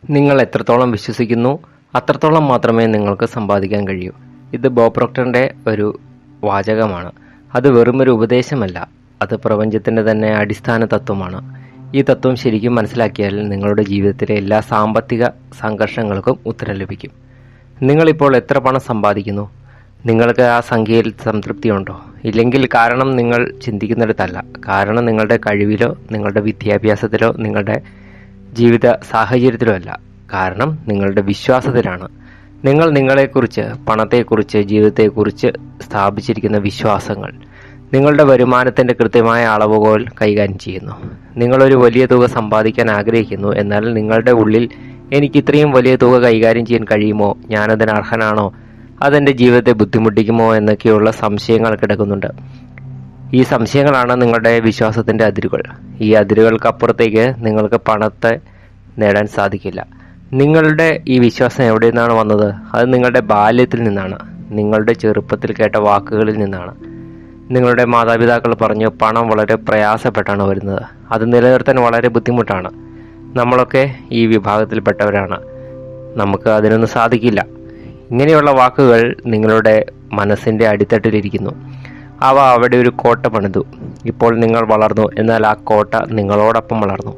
നിങ്ങൾ എത്രത്തോളം വിശ്വസിക്കുന്നു അത്രത്തോളം മാത്രമേ നിങ്ങൾക്ക് സമ്പാദിക്കാൻ കഴിയൂ. ഇത് ബോബ് പ്രോക്ടറിന്റെ ഒരു വാചകമാണ്. അത് വെറുമൊരു ഉപദേശമല്ല, അത് പ്രപഞ്ചത്തിന്റെ തന്നെ അടിസ്ഥാന തത്വമാണ്. ഈ തത്വം ശരിക്കും മനസ്സിലാക്കിയാൽ നിങ്ങളുടെ ജീവിതത്തിലെ എല്ലാ സാമ്പത്തിക സംഘർഷങ്ങൾക്കും ഉത്തരം ലഭിക്കും. നിങ്ങളിപ്പോൾ എത്ര പണം സമ്പാദിക്കുന്നു? നിങ്ങൾക്ക് ആ സംഖ്യയിൽ സംതൃപ്തിയുണ്ടോ? ഇല്ലെങ്കിൽ കാരണം നിങ്ങൾ ചിന്തിക്കുന്നിടത്തല്ല, കാരണം നിങ്ങളുടെ കഴിവിലോ നിങ്ങളുടെ വിദ്യാഭ്യാസത്തിലോ നിങ്ങളുടെ ജീവിത സാഹചര്യത്തിലോ അല്ല, കാരണം നിങ്ങളുടെ വിശ്വാസത്തിലാണ്. നിങ്ങൾ നിങ്ങളെക്കുറിച്ച്, പണത്തെക്കുറിച്ച്, ജീവിതത്തെക്കുറിച്ച് സ്ഥാപിച്ചിരിക്കുന്ന വിശ്വാസങ്ങൾ നിങ്ങളുടെ വരുമാനത്തിൻ്റെ കൃത്യമായ അളവുകോൽ കൈകാര്യം ചെയ്യുന്നു. നിങ്ങളൊരു വലിയ തുക സമ്പാദിക്കാൻ ആഗ്രഹിക്കുന്നു, എന്നാൽ നിങ്ങളുടെ ഉള്ളിൽ എനിക്ക് ഇത്രയും വലിയ തുക കൈകാര്യം ചെയ്യാൻ കഴിയുമോ, ഞാനതിന് അർഹനാണോ, അതെൻ്റെ ജീവിതത്തെ ബുദ്ധിമുട്ടിക്കുമോ എന്നൊക്കെയുള്ള സംശയങ്ങൾ കിടക്കുന്നുണ്ട്. ഈ സംശയങ്ങളാണ് നിങ്ങളുടെ വിശ്വാസത്തിൻ്റെ അതിരുകൾ. ഈ അതിരുകൾക്കപ്പുറത്തേക്ക് നിങ്ങൾക്ക് പണത്തെ നേടാൻ സാധിക്കില്ല. നിങ്ങളുടെ ഈ വിശ്വാസം എവിടെ നിന്നാണ് വന്നത്? അത് നിങ്ങളുടെ ബാല്യത്തിൽ നിന്നാണ്, നിങ്ങളുടെ ചെറുപ്പത്തിൽ കേട്ട വാക്കുകളിൽ നിന്നാണ്. നിങ്ങളുടെ മാതാപിതാക്കൾ പറഞ്ഞു പണം വളരെ പ്രയാസപ്പെട്ടാണ് വരുന്നത്, അത് നിലനിർത്താൻ വളരെ ബുദ്ധിമുട്ടാണ്, നമ്മളൊക്കെ ഈ വിഭാഗത്തിൽപ്പെട്ടവരാണ്, നമുക്ക് അതിനൊന്നും സാധിക്കില്ല. ഇങ്ങനെയുള്ള വാക്കുകൾ നിങ്ങളുടെ മനസ്സിൻ്റെ അടിത്തട്ടിലിരിക്കുന്നു. അവ അവിടെ ഒരു കോട്ട പണിതു. ഇപ്പോൾ നിങ്ങൾ വളർന്നു, എന്നാൽ ആ കോട്ട നിങ്ങളോടൊപ്പം വളർന്നു.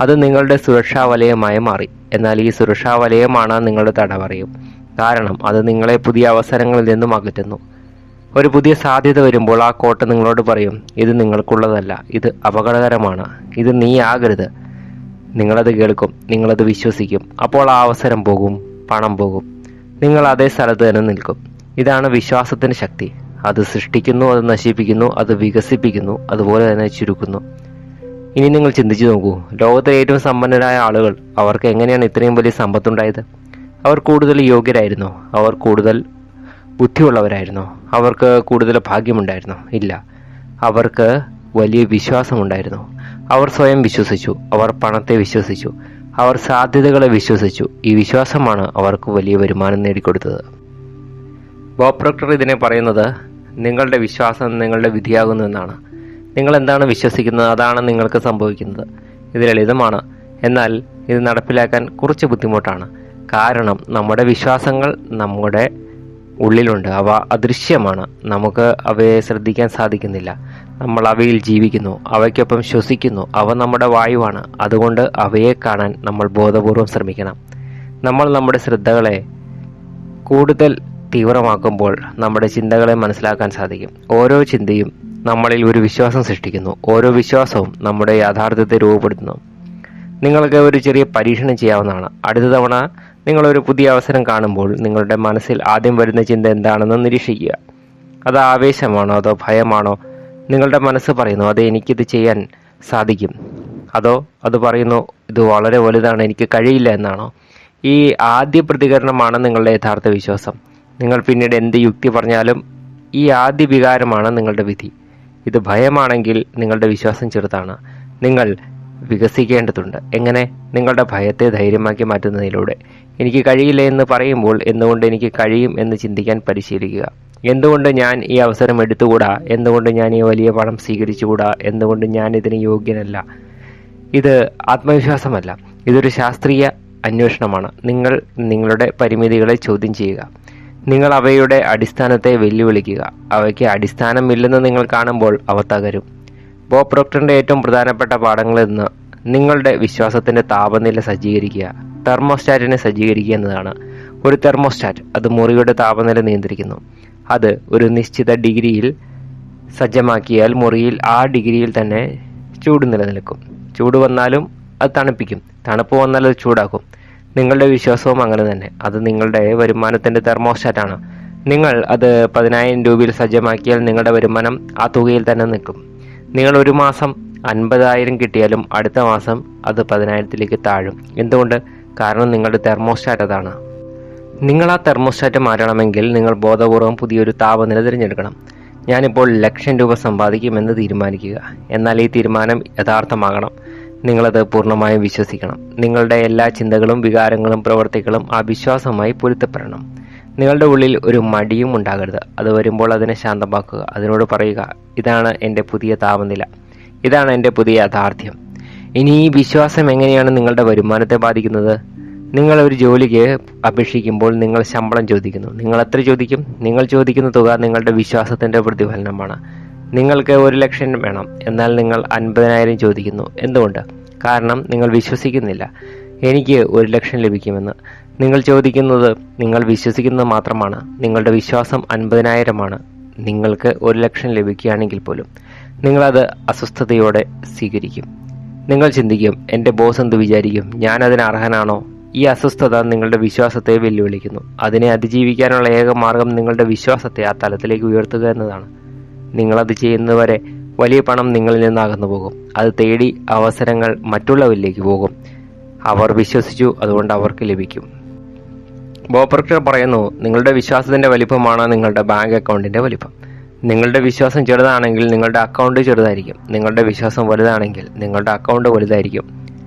അത് നിങ്ങളുടെ സുരക്ഷാ വലയമായി മാറി. എന്നാൽ ഈ സുരക്ഷാ വലയമാണ് നിങ്ങളുടെ തടവറയും. കാരണം അത് നിങ്ങളെ പുതിയ അവസരങ്ങളിൽ നിന്നും അകറ്റുന്നു. ഒരു പുതിയ സാധ്യത വരുമ്പോൾ ആ കോട്ട നിങ്ങളോട് പറയും, ഇത് നിങ്ങൾക്കുള്ളതല്ല, ഇത് അപകടകരമാണ്, ഇത് നീ ആകരുത്. നിങ്ങളത് കേൾക്കും, നിങ്ങളത് വിശ്വസിക്കും. അപ്പോൾ ആ അവസരം പോകും, പണം പോകും, നിങ്ങൾ അതേ സ്ഥലത്ത് തന്നെ നിൽക്കും. ഇതാണ് വിശ്വാസത്തിൻ്റെ ശക്തി. അത് സൃഷ്ടിക്കുന്നു, അത് നശിപ്പിക്കുന്നു, അത് വികസിപ്പിക്കുന്നു, അതുപോലെ തന്നെ ചുരുക്കുന്നു. ഇനി നിങ്ങൾ ചിന്തിച്ചു നോക്കൂ, ലോകത്തിലെ ഏറ്റവും സമ്പന്നരായ ആളുകൾ, അവർക്ക് എങ്ങനെയാണ് ഇത്രയും വലിയ സമ്പത്തുണ്ടായത്? അവർ കൂടുതൽ യോഗ്യരായിരുന്നോ? അവർ കൂടുതൽ ബുദ്ധിയുള്ളവരായിരുന്നോ? അവർക്ക് കൂടുതൽ ഭാഗ്യമുണ്ടായിരുന്നോ? ഇല്ല, അവർക്ക് വലിയ വിശ്വാസമുണ്ടായിരുന്നു. അവർ സ്വയം വിശ്വസിച്ചു, അവർ പണത്തെ വിശ്വസിച്ചു, അവർ സാധ്യതകളെ വിശ്വസിച്ചു. ഈ വിശ്വാസമാണ് അവർക്ക് വലിയ വരുമാനം നേടിക്കൊടുത്തത്. ബോബ് പ്രോക്ടർ ഇതിനെ പറയുന്നത് നിങ്ങളുടെ വിശ്വാസം നിങ്ങളുടെ വിധിയാകുന്നു എന്നാണ്. നിങ്ങൾ എന്താണ് വിശ്വസിക്കുന്നത് അതാണ് നിങ്ങൾക്ക് സംഭവിക്കുന്നത്. ഇത് ലളിതമാണ്, എന്നാൽ ഇത് നടപ്പിലാക്കാൻ കുറച്ച് ബുദ്ധിമുട്ടാണ്. കാരണം നമ്മുടെ വിശ്വാസങ്ങൾ നമ്മുടെ ഉള്ളിലുണ്ട്, അവ അദൃശ്യമാണ്, നമുക്ക് അവയെ ശ്രദ്ധിക്കാൻ സാധിക്കുന്നില്ല. നമ്മൾ അവയിൽ ജീവിക്കുന്നു, അവയ്ക്കൊപ്പം ശ്വസിക്കുന്നു, അവ നമ്മുടെ വായുവാണ്. അതുകൊണ്ട് അവയെ കാണാൻ നമ്മൾ ബോധപൂർവം ശ്രമിക്കണം. നമ്മൾ നമ്മുടെ ശ്രദ്ധകളെ കൂടുതൽ തീവ്രമാക്കുമ്പോൾ നമ്മുടെ ചിന്തകളെ മനസ്സിലാക്കാൻ സാധിക്കും. ഓരോ ചിന്തയും നമ്മളിൽ ഒരു വിശ്വാസം സൃഷ്ടിക്കുന്നു, ഓരോ വിശ്വാസവും നമ്മുടെ യാഥാർത്ഥ്യത്തെ രൂപപ്പെടുത്തുന്നു. നിങ്ങൾക്ക് ഒരു ചെറിയ പരീക്ഷണം ചെയ്യാവുന്നതാണ്. അടുത്ത തവണ നിങ്ങളൊരു പുതിയ അവസരം കാണുമ്പോൾ നിങ്ങളുടെ മനസ്സിൽ ആദ്യം വരുന്ന ചിന്ത എന്താണെന്ന് നിരീക്ഷിക്കുക. അത് ആവേശമാണോ അതോ ഭയമാണോ? നിങ്ങളുടെ മനസ്സ് പറയുന്നു അതെ, എനിക്കിത് ചെയ്യാൻ സാധിക്കും, അതോ അത് പറയുന്നു ഇത് വളരെ വലുതാണ്, എനിക്ക് കഴിയില്ല എന്നാണോ? ഈ ആദ്യ പ്രതികരണമാണ് നിങ്ങളുടെ യഥാർത്ഥ വിശ്വാസം. നിങ്ങൾ പിന്നീട് എന്ത് യുക്തി പറഞ്ഞാലും ഈ ആദ്യ വികാരമാണ് നിങ്ങളുടെ വിധി. ഇത് ഭയമാണെങ്കിൽ നിങ്ങളുടെ വിശ്വാസം ചെറുതാണ്. നിങ്ങൾ വികസിക്കേണ്ടതുണ്ട്. എങ്ങനെ? നിങ്ങളുടെ ഭയത്തെ ധൈര്യമാക്കി മാറ്റുന്നതിലൂടെ. എനിക്ക് കഴിയില്ല എന്ന് പറയുമ്പോൾ എന്തുകൊണ്ട് എനിക്ക് കഴിയും എന്ന് ചിന്തിക്കാൻ പരിശീലിക്കുക. എന്തുകൊണ്ട് ഞാൻ ഈ അവസരം എടുത്തുകൂടാ? എന്തുകൊണ്ട് ഞാൻ ഈ വലിയ പണം സ്വീകരിച്ചുകൂടാ? എന്തുകൊണ്ട് ഞാൻ ഇതിന് യോഗ്യനല്ല? ഇത് ആത്മവിശ്വാസമല്ല, ഇതൊരു ശാസ്ത്രീയ അന്വേഷണമാണ്. നിങ്ങൾ നിങ്ങളുടെ പരിമിതികളെ ചോദ്യം ചെയ്യുക. നിങ്ങൾ അവയുടെ അടിസ്ഥാനത്തെ വെല്ലുവിളിക്കുക. അവയ്ക്ക് അടിസ്ഥാനമില്ലെന്ന് നിങ്ങൾ കാണുമ്പോൾ അവ തകരും. ബോബ് പ്രോക്ടറിന്റെ ഏറ്റവും പ്രധാനപ്പെട്ട പാഠങ്ങളിൽ നിന്ന് നിങ്ങളുടെ വിശ്വാസത്തിന്റെ താപനില സജ്ജീകരിക്കുക, തെർമോസ്റ്റാറ്റിനെ സജ്ജീകരിക്കുക എന്നതാണ്. ഒരു തെർമോസ്റ്റാറ്റ്, അത് മുറിയുടെ താപനില നിയന്ത്രിക്കുന്നു. അത് ഒരു നിശ്ചിത ഡിഗ്രിയിൽ സജ്ജമാക്കിയാൽ മുറിയിൽ ആ ഡിഗ്രിയിൽ തന്നെ ചൂട് നിലനിൽക്കും. ചൂട് വന്നാലും അത് തണുപ്പിക്കും, തണുപ്പ് വന്നാൽ അത് ചൂടാക്കും. നിങ്ങളുടെ വിശ്വാസവും അങ്ങനെ തന്നെ. അത് നിങ്ങളുടെ വരുമാനത്തിൻ്റെ തെർമോസ്റ്റാറ്റാണ്. നിങ്ങൾ അത് 10,000 രൂപയിൽ സജ്ജമാക്കിയാൽ നിങ്ങളുടെ വരുമാനം ആ തുകയിൽ തന്നെ നിൽക്കും. നിങ്ങൾ ഒരു മാസം 50,000 കിട്ടിയാലും അടുത്ത മാസം അത് 10,000-ലേക്ക് താഴും. എന്തുകൊണ്ട്? കാരണം നിങ്ങളുടെ തെർമോസ്റ്റാറ്റ് അതാണ്. നിങ്ങൾ ആ തെർമോസ്റ്റാറ്റ് മാറ്റണമെങ്കിൽ നിങ്ങൾ ബോധപൂർവം പുതിയൊരു താപനില തിരഞ്ഞെടുക്കണം. ഞാനിപ്പോൾ 1,00,000 രൂപ സമ്പാദിക്കുമെന്ന് തീരുമാനിക്കുക. എന്നാൽ ഈ തീരുമാനം യഥാർത്ഥമാകണം. നിങ്ങളത് പൂർണ്ണമായും വിശ്വസിക്കണം. നിങ്ങളുടെ എല്ലാ ചിന്തകളും വികാരങ്ങളും പ്രവൃത്തികളും ആ വിശ്വാസവുമായി പൊരുത്തപ്പെടണം. നിങ്ങളുടെ ഉള്ളിൽ ഒരു മടിയും ഉണ്ടാകരുത്. അത് വരുമ്പോൾ അതിനെ ശാന്തമാക്കുക. അതിനോട് പറയുക, ഇതാണ് എൻ്റെ പുതിയ താപനില, ഇതാണ് എൻ്റെ പുതിയ യാഥാർത്ഥ്യം. ഇനി ഈ വിശ്വാസം എങ്ങനെയാണ് നിങ്ങളുടെ വരുമാനത്തെ ബാധിക്കുന്നത്? നിങ്ങൾ ഒരു ജോലിക്ക് അപേക്ഷിക്കുമ്പോൾ നിങ്ങൾ ശമ്പളം ചോദിക്കുന്നു. നിങ്ങൾ എത്ര ചോദിക്കും? നിങ്ങൾ ചോദിക്കുന്ന തുക നിങ്ങളുടെ വിശ്വാസത്തിന്റെ പ്രതിഫലനമാണ്. നിങ്ങൾക്ക് 1,00,000 വേണം, എന്നാൽ നിങ്ങൾ 50,000 ചോദിക്കുന്നു. എന്തുകൊണ്ട്? കാരണം നിങ്ങൾ വിശ്വസിക്കുന്നില്ല എനിക്ക് 1,00,000 ലഭിക്കുമെന്ന്. നിങ്ങൾ ചോദിക്കുന്നത് നിങ്ങൾ വിശ്വസിക്കുന്നത് മാത്രമാണ്. നിങ്ങളുടെ വിശ്വാസം 50,000 നിങ്ങൾക്ക് 1,00,000 ലഭിക്കുകയാണെങ്കിൽ പോലും നിങ്ങളത് അസ്വസ്ഥതയോടെ സ്വീകരിക്കും. നിങ്ങൾ ചിന്തിക്കും, എൻ്റെ ബോസ് എന്ത് വിചാരിക്കും? ഞാൻ അതിന് അർഹനാണോ? ഈ അസ്വസ്ഥത നിങ്ങളുടെ വിശ്വാസത്തെ വെല്ലുവിളിക്കുന്നു. അതിനെ അതിജീവിക്കാനുള്ള ഏക മാർഗം നിങ്ങളുടെ വിശ്വാസത്തെ ആ തലത്തിലേക്ക് ഉയർത്തുക എന്നതാണ്. നിങ്ങളത് ചെയ്യുന്നതുവരെ വലിയ പണം നിങ്ങളിൽ നിന്ന് അകന്നു പോകും. അത് തേടി അവസരങ്ങൾ മറ്റുള്ളവരിലേക്ക് പോകും. അവർ വിശ്വസിച്ചു, അതുകൊണ്ട് അവർക്ക് ലഭിക്കും. ബോബ് പ്രോക്ടർ പറയുന്നു, നിങ്ങളുടെ വിശ്വാസത്തിന്റെ വലിപ്പമാണ് നിങ്ങളുടെ ബാങ്ക് അക്കൗണ്ടിന്റെ വലിപ്പം. നിങ്ങളുടെ വിശ്വാസം ചെറുതാണെങ്കിൽ നിങ്ങളുടെ അക്കൗണ്ട് ചെറുതായിരിക്കും. നിങ്ങളുടെ വിശ്വാസം വലുതാണെങ്കിൽ നിങ്ങളുടെ അക്കൗണ്ട് വലുതായിരിക്കും.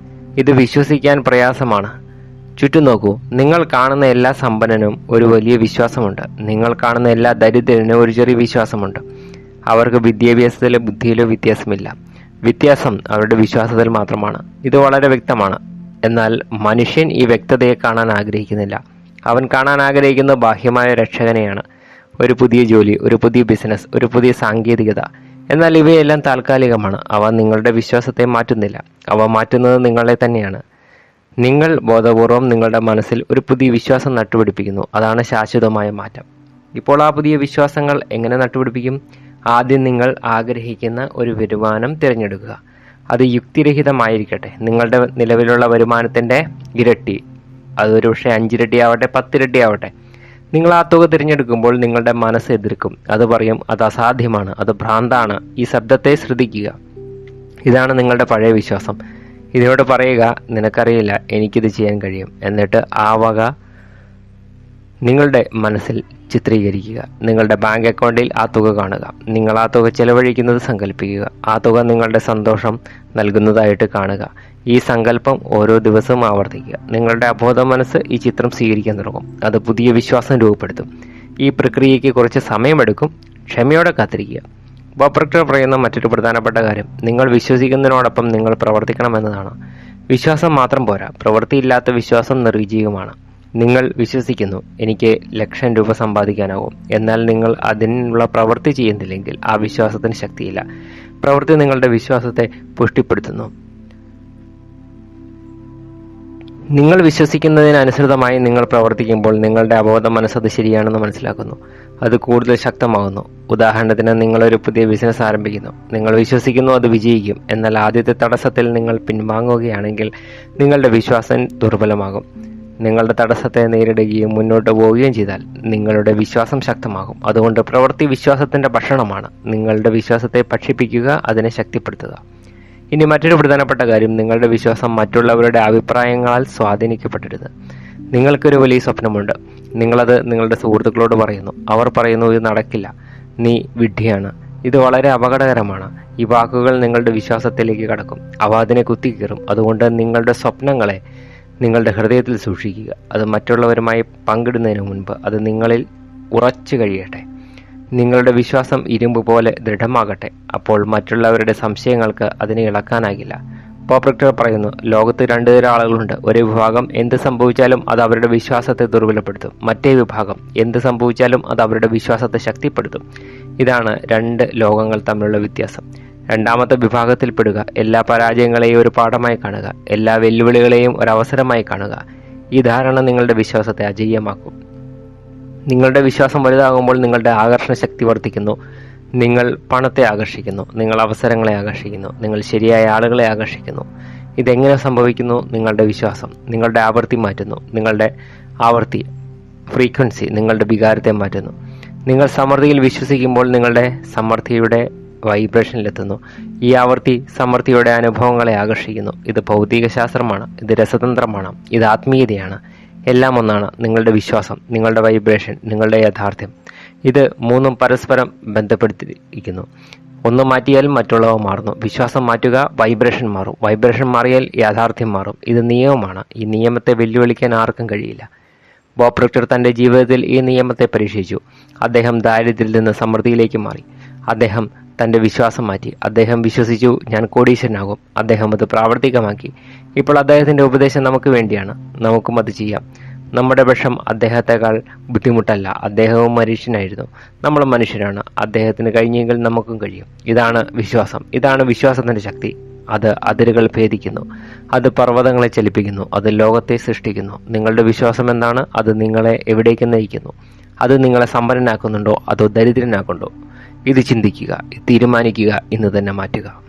ഇത് വിശ്വസിക്കാൻ പ്രയാസമാണ്. ചുറ്റും നോക്കൂ. നിങ്ങൾ കാണുന്ന എല്ലാ സമ്പന്നനും ഒരു വലിയ വിശ്വാസമുണ്ട്. നിങ്ങൾ കാണുന്ന എല്ലാ ദരിദ്രനും ഒരു ചെറിയ വിശ്വാസമുണ്ട്. അവർക്ക് വിദ്യാഭ്യാസത്തിലോ ബുദ്ധിയിലോ വ്യത്യാസമില്ല. വ്യത്യാസം അവരുടെ വിശ്വാസത്തിൽ മാത്രമാണ്. ഇത് വളരെ വ്യക്തമാണ്. എന്നാൽ മനുഷ്യൻ ഈ വ്യക്തതയെ കാണാൻ ആഗ്രഹിക്കുന്നില്ല. അവൻ കാണാൻ ആഗ്രഹിക്കുന്ന ബാഹ്യമായ രക്ഷകനെയാണ്. ഒരു പുതിയ ജോലി, ഒരു പുതിയ ബിസിനസ്, ഒരു പുതിയ സാങ്കേതികത. എന്നാൽ ഇവയെല്ലാം താൽക്കാലികമാണ്. അവ നിങ്ങളുടെ വിശ്വാസത്തെ മാറ്റുന്നില്ല. അവ മാറ്റുന്നത് നിങ്ങളെ തന്നെയാണ്. നിങ്ങൾ ബോധപൂർവം നിങ്ങളുടെ മനസ്സിൽ ഒരു പുതിയ വിശ്വാസം നട്ടുപിടിപ്പിക്കുന്നു. അതാണ് ശാശ്വതമായ മാറ്റം. ഇപ്പോൾ ആ പുതിയ വിശ്വാസങ്ങൾ എങ്ങനെ നട്ടുപിടിപ്പിക്കും? ആദ്യം നിങ്ങൾ ആഗ്രഹിക്കുന്ന ഒരു വരുമാനം തിരഞ്ഞെടുക്കുക. അത് യുക്തിരഹിതമായിരിക്കട്ടെ. നിങ്ങളുടെ നിലവിലുള്ള വരുമാനത്തിന്റെ ഇരട്ടി, അതൊരു പക്ഷേ 5 ഇരട്ടി ആവട്ടെ, 10 ഇരട്ടി ആവട്ടെ. നിങ്ങൾ ആ തുക തിരഞ്ഞെടുക്കുമ്പോൾ നിങ്ങളുടെ മനസ്സ് എതിർക്കും. അത് പറയും, അത് അസാധ്യമാണ്, അത് ഭ്രാന്താണ്. ഈ ശബ്ദത്തെ ശ്രദ്ധിക്കുക. ഇതാണ് നിങ്ങളുടെ പഴയ വിശ്വാസം. ഇതിനോട് പറയുക, നിനക്കറിയില്ല, എനിക്കിത് ചെയ്യാൻ കഴിയും. എന്നിട്ട് ആ വക നിങ്ങളുടെ മനസ്സിൽ ചിത്രീകരിക്കുക. നിങ്ങളുടെ ബാങ്ക് അക്കൗണ്ടിൽ ആ തുക കാണുക. നിങ്ങൾ ആ തുക ചെലവഴിക്കുന്നത് സങ്കല്പിക്കുക. ആ തുക നിങ്ങളുടെ സന്തോഷം നൽകുന്നതായിട്ട് കാണുക. ഈ സങ്കല്പം ഓരോ ദിവസവും ആവർത്തിക്കുക. നിങ്ങളുടെ അബോധ മനസ്സ് ഈ ചിത്രം സ്വീകരിക്കാൻ തുടങ്ങും. അത് പുതിയ വിശ്വാസം രൂപപ്പെടുത്തും. ഈ പ്രക്രിയയ്ക്ക് കുറച്ച് സമയമെടുക്കും. ക്ഷമയോടെ കാത്തിരിക്കുക. ബോബ് പ്രോക്ടർ പറയുന്ന മറ്റൊരു പ്രധാനപ്പെട്ട കാര്യം, നിങ്ങൾ വിശ്വസിക്കുന്നതിനോടൊപ്പം നിങ്ങൾ പ്രവർത്തിക്കണമെന്നതാണ്. വിശ്വാസം മാത്രം പോരാ, പ്രവൃത്തിയില്ലാത്ത വിശ്വാസം നിർജ്ജീവമാണ്. നിങ്ങൾ വിശ്വസിക്കുന്നു, എനിക്ക് 1,00,000 രൂപ സമ്പാദിക്കാനാവും. എന്നാൽ നിങ്ങൾ അതിനുള്ള പ്രവൃത്തി ചെയ്യുന്നില്ലെങ്കിൽ ആ വിശ്വാസത്തിന് ശക്തിയില്ല. പ്രവൃത്തി നിങ്ങളുടെ വിശ്വാസത്തെ പുഷ്ടിപ്പെടുത്തുന്നു. നിങ്ങൾ വിശ്വസിക്കുന്നതിനനുസൃതമായി നിങ്ങൾ പ്രവർത്തിക്കുമ്പോൾ നിങ്ങളുടെ അബോധ മനസ്സത് ശരിയാണെന്ന് മനസ്സിലാക്കുന്നു. അത് കൂടുതൽ ശക്തമാകുന്നു. ഉദാഹരണത്തിന്, നിങ്ങളൊരു പുതിയ ബിസിനസ് ആരംഭിക്കുന്നു. നിങ്ങൾ വിശ്വസിക്കുന്നു അത് വിജയിക്കും. എന്നാൽ ആദ്യത്തെ തടസ്സത്തിൽ നിങ്ങൾ പിൻവാങ്ങുകയാണെങ്കിൽ നിങ്ങളുടെ വിശ്വാസം ദുർബലമാകും. നിങ്ങളുടെ തടസ്സത്തെ നേരിടുകയും മുന്നോട്ട് പോവുകയും ചെയ്താൽ നിങ്ങളുടെ വിശ്വാസം ശക്തമാകും. അതുകൊണ്ട് പ്രവൃത്തി വിശ്വാസത്തിന്റെ ഭക്ഷണമാണ്. നിങ്ങളുടെ വിശ്വാസത്തെ ഭക്ഷിപ്പിക്കുക, അതിനെ ശക്തിപ്പെടുത്തുക. ഇനി മറ്റൊരു പ്രധാനപ്പെട്ട കാര്യം, നിങ്ങളുടെ വിശ്വാസം മറ്റുള്ളവരുടെ അഭിപ്രായങ്ങളാൽ സ്വാധീനിക്കപ്പെടരുത്. നിങ്ങൾക്കൊരു വലിയ സ്വപ്നമുണ്ട്. നിങ്ങളത് നിങ്ങളുടെ സുഹൃത്തുക്കളോട് പറയുന്നു. അവർ പറയുന്നു, ഇത് നടക്കില്ല, നീ വിഡ്ഢിയാണ്, ഇത് വളരെ അപകടകരമാണ്. ഈ വാക്കുകൾ നിങ്ങളുടെ വിശ്വാസത്തിലേക്ക് കടക്കും. അവ അതിനെ കുത്തിക്കീറും. അതുകൊണ്ട് നിങ്ങളുടെ സ്വപ്നങ്ങളെ നിങ്ങളുടെ ഹൃദയത്തിൽ സൂക്ഷിക്കുക. അത് മറ്റുള്ളവരുമായി പങ്കിടുന്നതിന് മുൻപ് അത് നിങ്ങളിൽ ഉറച്ചു കഴിയട്ടെ. നിങ്ങളുടെ വിശ്വാസം ഇരുമ്പ് പോലെ ദൃഢമാകട്ടെ. അപ്പോൾ മറ്റുള്ളവരുടെ സംശയങ്ങൾക്ക് അതിനെ ഇളക്കാനാകില്ല. ബോബ് പ്രോക്ടർ പറയുന്നു, ലോകത്ത് 2 തരം ആളുകളുണ്ട്. ഒരു വിഭാഗം എന്ത് സംഭവിച്ചാലും അത് അവരുടെ വിശ്വാസത്തെ ദുർബലപ്പെടുത്തും. മറ്റേ വിഭാഗം എന്ത് സംഭവിച്ചാലും അത് അവരുടെ വിശ്വാസത്തെ ശക്തിപ്പെടുത്തും. ഇതാണ് 2 ലോകങ്ങൾ തമ്മിലുള്ള വ്യത്യാസം. രണ്ടാമത്തെ വിഭാഗത്തിൽപ്പെടുക. എല്ലാ പരാജയങ്ങളെയും ഒരു പാഠമായി കാണുക. എല്ലാ വെല്ലുവിളികളെയും ഒരവസരമായി കാണുക. ഈ ധാരണ നിങ്ങളുടെ വിശ്വാസത്തെ അജയ്യമാക്കും. നിങ്ങളുടെ വിശ്വാസം വലുതാകുമ്പോൾ നിങ്ങളുടെ ആകർഷണ ശക്തി വർദ്ധിക്കുന്നു. നിങ്ങൾ പണത്തെ ആകർഷിക്കുന്നു. നിങ്ങൾ അവസരങ്ങളെ ആകർഷിക്കുന്നു. നിങ്ങൾ ശരിയായ ആളുകളെ ആകർഷിക്കുന്നു. ഇതെങ്ങനെ സംഭവിക്കുന്നു? നിങ്ങളുടെ വിശ്വാസം നിങ്ങളുടെ ആവൃത്തി മാറ്റുന്നു. നിങ്ങളുടെ ആവൃത്തി, ഫ്രീക്വൻസി, നിങ്ങളുടെ വികാരത്തെ മാറ്റുന്നു. നിങ്ങൾ സമൃദ്ധിയിൽ വിശ്വസിക്കുമ്പോൾ നിങ്ങളുടെ സമൃദ്ധിയുടെ വൈബ്രേഷനിലെത്തുന്നു. ഈ ആവൃത്തി സമൃദ്ധിയുടെ അനുഭവങ്ങളെ ആകർഷിക്കുന്നു. ഇത് ഭൗതിക ശാസ്ത്രമാണ്. ഇത് രസതന്ത്രമാണ്. ഇത് ആത്മീയതയാണ്. എല്ലാം ഒന്നാണ്. നിങ്ങളുടെ വിശ്വാസം, നിങ്ങളുടെ വൈബ്രേഷൻ, നിങ്ങളുടെ യാഥാർത്ഥ്യം. ഇത് 3ഉം പരസ്പരം ബന്ധപ്പെടുത്തിയിരിക്കുന്നു. ഒന്ന് മാറ്റിയാൽ മറ്റുള്ളവ മാറുന്നു. വിശ്വാസം മാറ്റുക, വൈബ്രേഷൻ മാറും. വൈബ്രേഷൻ മാറിയാൽ യാഥാർത്ഥ്യം മാറും. ഇത് നിയമമാണ്. ഈ നിയമത്തെ വെല്ലുവിളിക്കാൻ ആർക്കും കഴിയില്ല. ബോബ് പ്രോക്ടർ തന്റെ ജീവിതത്തിൽ ഈ നിയമത്തെ പരീക്ഷിച്ചു. അദ്ദേഹം ദാരിദ്ര്യത്തിൽ നിന്ന് സമൃദ്ധിയിലേക്ക് മാറി. അദ്ദേഹം തന്റെ വിശ്വാസം മാറ്റി. അദ്ദേഹം വിശ്വസിച്ചു, ഞാൻ കോടീശ്വരനാകും. അദ്ദേഹം അത് പ്രാവർത്തികമാക്കി. ഇപ്പോൾ അദ്ദേഹത്തിന്റെ ഉപദേശം നമുക്ക് വേണ്ടിയാണ്. നമുക്കും അത് ചെയ്യാം. നമ്മുടെ പക്ഷം അദ്ദേഹത്തെക്കാൾ ബുദ്ധിമുട്ടല്ല. അദ്ദേഹവും മനുഷ്യനായിരുന്നു, നമ്മളും മനുഷ്യരാണ്. അദ്ദേഹത്തിന് കഴിഞ്ഞെങ്കിൽ നമുക്കും കഴിയും. ഇതാണ് വിശ്വാസം. ഇതാണ് വിശ്വാസത്തിന്റെ ശക്തി. അത് അതിരുകൾ ഭേദിക്കുന്നു. അത് പർവ്വതങ്ങളെ ചലിപ്പിക്കുന്നു. അത് ലോകത്തെ സൃഷ്ടിക്കുന്നു. നിങ്ങളുടെ വിശ്വാസം എന്താണ്? അത് നിങ്ങളെ എവിടേക്ക് നയിക്കുന്നു? അത് നിങ്ങളെ സമ്പന്നനാക്കുന്നുണ്ടോ അതോ ദരിദ്രനാക്കുന്നുണ്ടോ? ഇത് ചിന്തിക്കുക, തീരുമാനിക്കുക, ഇന്ന് തന്നെ മാറ്റുക.